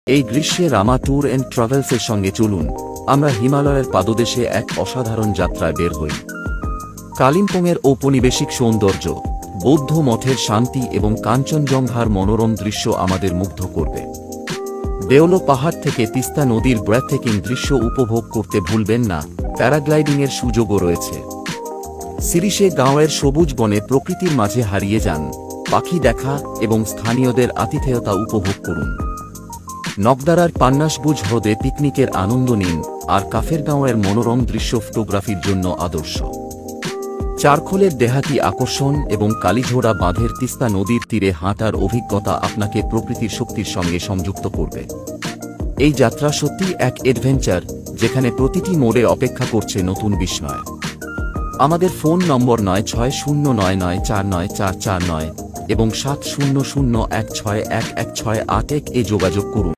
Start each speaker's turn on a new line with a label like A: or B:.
A: এই গ্রীষ্মে রামা tour and ট্রাভেলসের সঙ্গে চলুন, আমরা হিমালয়ের পাদদেশে এক অসাধারণ যাত্রায় বের হই। কালিম্পংয়ের ঔপনিবেশিক সৌন্দর্য, বৌদ্ধ মঠের শান্তি এবং কাঞ্চনজঙ্ঘার মনোরম দৃশ্য আমাদের মুগ্ধ করবে। দেওলো পাহাড় থেকে তিস্তা নদীর ব্রেথটেকিং দৃশ্য উপভোগ করতে ভুলবেন না। প্যারাগ্লাইডিংয়ের সুযোগও রয়েছে। সিরিশে গাঁওয়ের সবুজ বনে প্রকৃতির মাঝে হারিয়ে যান, পাখি দেখা এবং স্থানীয়দের আতিথেয়তা উপভোগ করুন। নকদারার পান্নাসবুজ হ্রদে পিকনিকের আনন্দ নিন, আর কাফেরগাঁওয়ের মনোরম দৃশ্য ফটোগ্রাফির জন্য আদর্শ। চারখোলের দেহাতি আকর্ষণ এবং কালীঝোড়া বাঁধের তিস্তা নদীর তীরে হাঁটার অভিজ্ঞতা আপনাকে প্রকৃতির শক্তির সঙ্গে সংযুক্ত করবে। এই যাত্রা সত্যি এক অ্যাডভেঞ্চার, যেখানে প্রতিটি মোড়ে অপেক্ষা করছে নতুন বিস্ময়। আমাদের ফোন নম্বর 9609949449 এবং 7001611681 এ যোগাযোগ করুন।